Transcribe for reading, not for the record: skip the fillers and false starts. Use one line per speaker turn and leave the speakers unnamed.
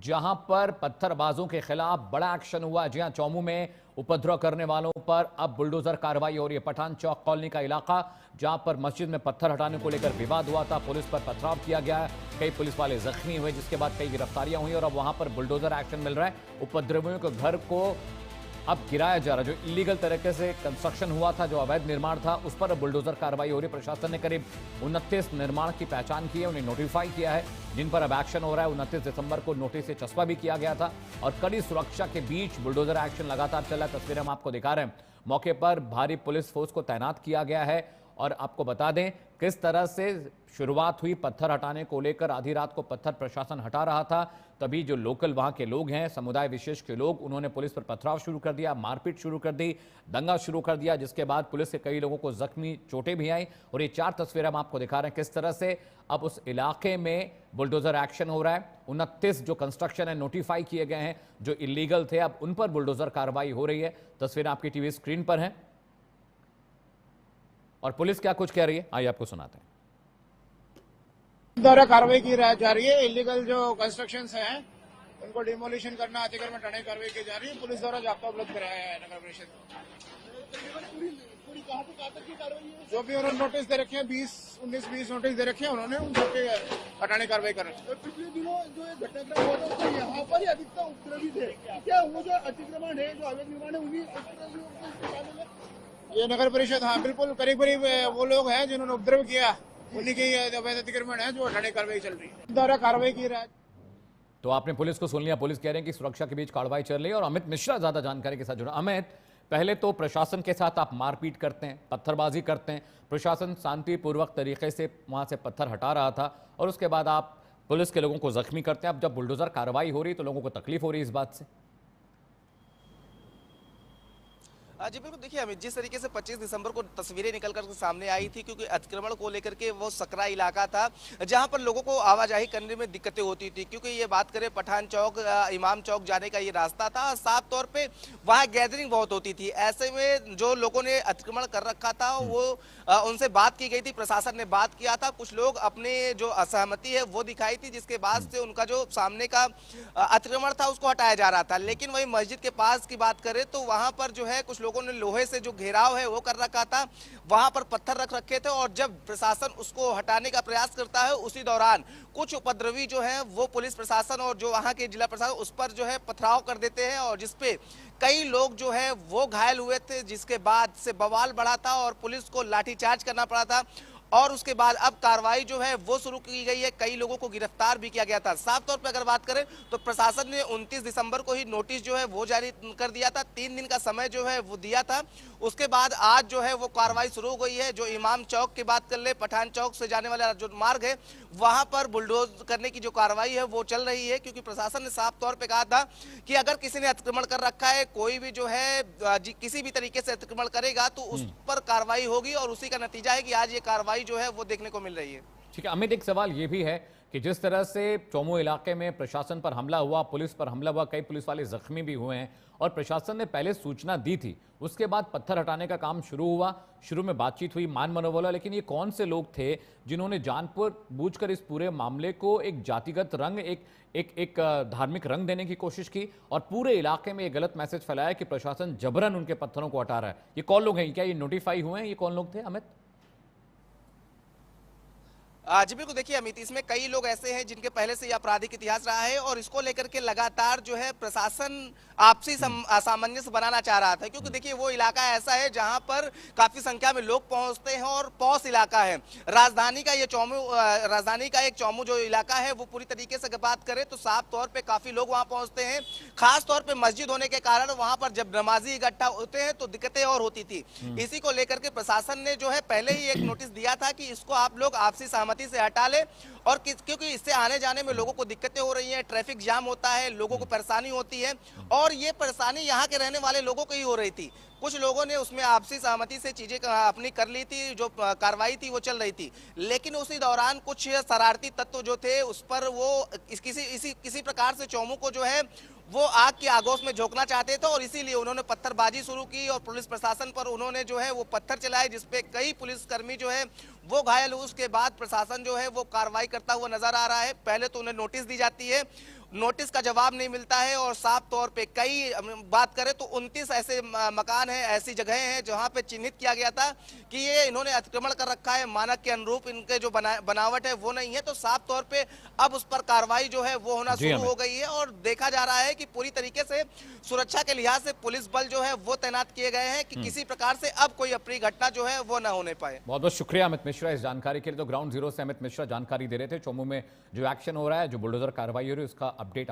जहां पर पत्थरबाजों के खिलाफ बड़ा एक्शन हुआ। जी हां, चौमू में उपद्रव करने वालों पर अब बुलडोजर कार्रवाई हो रही है। पठान चौक कॉलोनी का इलाका, जहां पर मस्जिद में पत्थर हटाने को लेकर विवाद हुआ था, पुलिस पर पथराव किया गया है, कई पुलिस वाले जख्मी हुए, जिसके बाद कई गिरफ्तारियां हुई और अब वहां पर बुलडोजर एक्शन मिल रहा है। उपद्रवियों के घर को अब गिराया जा रहा है। जो इलीगल तरीके से कंस्ट्रक्शन हुआ था, जो अवैध निर्माण था, उस पर बुलडोजर कार्रवाई हो रही है। प्रशासन ने करीब 29 निर्माण की पहचान की है, उन्हें नोटिफाई किया है, जिन पर अब एक्शन हो रहा है। 29 दिसंबर को नोटिस से चस्पा भी किया गया था और कड़ी सुरक्षा के बीच बुलडोजर एक्शन लगातार चला है। तस्वीरें हम आपको दिखा रहे हैं। मौके पर भारी पुलिस फोर्स को तैनात किया गया है और आपको बता दें किस तरह से शुरुआत हुई। पत्थर हटाने को लेकर आधी रात को पत्थर प्रशासन हटा रहा था, तभी जो लोकल वहां के लोग हैं, समुदाय विशेष के लोग, उन्होंने पुलिस पर पथराव शुरू कर दिया, मारपीट शुरू कर दी, दंगा शुरू कर दिया, जिसके बाद पुलिस के कई लोगों को जख्मी चोटें भी आई। और ये 4 तस्वीरें हम आपको दिखा रहे हैं किस तरह से अब उस इलाके में बुलडोजर एक्शन हो रहा है। 29 जो कंस्ट्रक्शन है नोटिफाई किए गए हैं, जो इलीगल थे, अब उन पर बुलडोजर कार्रवाई हो रही है। तस्वीरें आपकी टीवी स्क्रीन पर हैं और पुलिस क्या कुछ कह रही है, आइए आपको सुनाते हैं।
द्वारा कार्रवाई की जा रही है। इलीगल जो कंस्ट्रक्शंस हैं उनको डिमोलिशन करना, अतिक्रमण हटाने की कार्रवाई की जा रही है। पुलिस द्वारा जाब्ता उपलब्ध कराया है नगर परिषद जो भी उन्होंने नोटिस दे रखे हैं, 19-20 नोटिस दे रखे हैं उन्होंने, उन सबके हटाने की कार्रवाई कर रहे हैं।
पिछले दिनों जो एक घटनाक्रम हुआ था तो यहाँ पर ही अधिकतर उपद्रवी थे, क्या वो जो अतिक्रमण है, जो अवैध निर्माण है, उन्हीं
ये नगर परिषद, हाँ बिल्कुल, करीब करीब वो लोग हैं जिन्होंने उपद्रव किया, उन्हीं के अवैध अतिक्रमण है जो हटाने की कार्रवाई चल रही है। द्वारा कार्रवाई की रहा है।
तो आपने पुलिस को सुन लिया। पुलिस कह रहे हैं कि सुरक्षा के बीच कार्रवाई चल रही है। और अमित मिश्रा ज्यादा जानकारी के साथ जुड़ा। अमित, पहले तो प्रशासन के साथ आप मारपीट करते हैं, पत्थरबाजी करते हैं, प्रशासन शांतिपूर्वक तरीके से वहां से पत्थर हटा रहा था, और उसके बाद आप पुलिस के लोगों को जख्मी करते हैं। अब जब बुलडोजर कार्रवाई हो रही तो लोगों को तकलीफ हो रही है इस बात से।
जी बिल्कुल, देखिए अमित, जिस तरीके से 25 दिसंबर को तस्वीरें निकल कर सामने आई थी, क्योंकि अतिक्रमण को लेकर के वो सकरा इलाका था जहां पर लोगों को आवाजाही करने में दिक्कतें होती थी, क्योंकि ये बात करें पठान चौक इमाम चौक जाने का ये रास्ता था, साफ तौर पे वहां गैदरिंग बहुत होती थी। ऐसे में जो लोगों ने अतिक्रमण कर रखा था वो उनसे बात की गई थी, प्रशासन ने बात किया था, कुछ लोग अपने जो असहमति है वो दिखाई थी, जिसके बाद से उनका जो सामने का अतिक्रमण था उसको हटाया जा रहा था। लेकिन वही मस्जिद के पास की बात करें तो वहां पर जो है कुछ लोगों ने लोहे से जो घेराव है वो कर रखा था, वहां पर पत्थर रख रखे थे, और जब प्रशासन उसको हटाने का प्रयास करता है उसी दौरान कुछ उपद्रवी जो है वो पुलिस प्रशासन और जो वहां के जिला प्रशासन उस पर जो है पथराव कर देते हैं, और जिसपे कई लोग जो है वो घायल हुए थे, जिसके बाद से बवाल बढ़ा था और पुलिस को लाठीचार्ज करना पड़ा था। और उसके बाद अब कार्रवाई जो है वो शुरू की गई है, कई लोगों को गिरफ्तार भी किया गया था। साफ तौर पर अगर बात करें तो प्रशासन ने 29 दिसंबर को ही नोटिस जो है वो जारी कर दिया था, 3 दिन का समय जो है वो दिया था। उसके बाद आज जो है वो कार्रवाई शुरू हो गई है। जो इमाम चौक की बात कर ले, पठान चौक से जाने वाला जो मार्ग है वहां पर बुलडोज करने की जो कार्रवाई है वो चल रही है, क्योंकि प्रशासन ने साफ तौर पर कहा था कि अगर किसी ने अतिक्रमण कर रखा है, कोई भी जो है किसी भी तरीके से अतिक्रमण करेगा तो उस पर कार्रवाई होगी, और उसी का नतीजा है कि आज ये कार्रवाई जो है वो देखने को मिल रही है।
ठीक है अमित, एक सवाल ये भी है कि जिस तरह से चौमू इलाके में प्रशासन पर हमला हुआ, पुलिस पर हमला हुआ, कई पुलिस वाले जख्मी भी हुए हैं, और प्रशासन ने पहले सूचना दी थी, उसके बाद पत्थर हटाने का काम शुरू हुआ, शुरू में बातचीत हुई, मान मनोबला, लेकिन ये कौन से लोग थे जिन्होंने जानबूझकर इस पूरे मामले को एक जातिगत रंग, एक धार्मिक रंग देने की कोशिश की और पूरे इलाके में ये गलत मैसेज फैलाया कि प्रशासन जबरन उनके पत्थरों को हटा रहा है? ये कौन लोग हैं? क्या ये नोटिफाई हुए हैं? ये कौन लोग थे अमित?
जी बिल्कुल, देखिए अमित, इसमें कई लोग ऐसे हैं जिनके पहले से ही आपराधिक इतिहास रहा है, और इसको लेकर के लगातार जो है प्रशासन आपसी असामंजस्य बनाना चाह रहा था, क्योंकि देखिए वो इलाका ऐसा है जहां पर काफी संख्या में लोग पहुंचते हैं और पॉश इलाका है। राजधानी का एक चौमू जो इलाका है वो पूरी तरीके से बात करें तो साफ तौर पर काफी लोग वहां पहुंचते हैं, खास तौर पर मस्जिद होने के कारण वहां पर जब नमाजी इकट्ठा होते हैं तो दिक्कतें और होती थी। इसी को लेकर के प्रशासन ने जो है पहले ही एक नोटिस दिया था कि इसको आप लोग आपसी से हटा ले, और क्योंकि इससे आने जाने में लोगों को दिक्कतें हो रही हैं, ट्रैफिक जाम होता है, लोगों को परेशानी होती है, और ये परेशानी यहाँ के रहने वाले लोगों को ही हो रही थी। कुछ लोगों ने उसमें आपसी सहमति से चीजें अपनी कर ली थी, जो कार्रवाई थी वो चल रही थी, लेकिन उसी दौरान कुछ शरारती तत्व जो थे उस पर वो किसी प्रकार से चौमू को जो है वो आग की आगोश में झोंकना चाहते थे, और इसीलिए उन्होंने पत्थरबाजी शुरू की और पुलिस प्रशासन पर उन्होंने जो है वो पत्थर चलाए, जिसपे कई पुलिसकर्मी जो है वो घायल हुए। उसके बाद प्रशासन जो है वो कार्रवाई करता हुआ नजर आ रहा है। पहले तो उन्हें नोटिस दी जाती है, नोटिस का जवाब नहीं मिलता है और साफ तौर पे कई बात करें तो 29 ऐसे मकान हैं, ऐसी जगहें हैं जहां पे चिन्हित किया गया था कि ये इन्होंने अतिक्रमण कर रखा है, मानक के अनुरूप इनके जो बनावट है वो नहीं है। तो साफ तौर पे अब उस पर कार्रवाई जो है वो होना शुरू हो गई है और देखा जा रहा है कि पूरी तरीके से सुरक्षा के लिहाज से पुलिस बल जो है वो तैनात किए गए हैं कि किसी प्रकार से अब कोई अप्रिय घटना जो है वो ना होने पाए।
बहुत बहुत शुक्रिया अमित मिश्रा इस जानकारी के लिए। तो ग्राउंड जीरो से अमित मिश्रा जानकारी दे रहे थे। चौमू में जो एक्शन हो रहा है, जो बुलडोजर कार्रवाई हो रही है, उसका अपडेट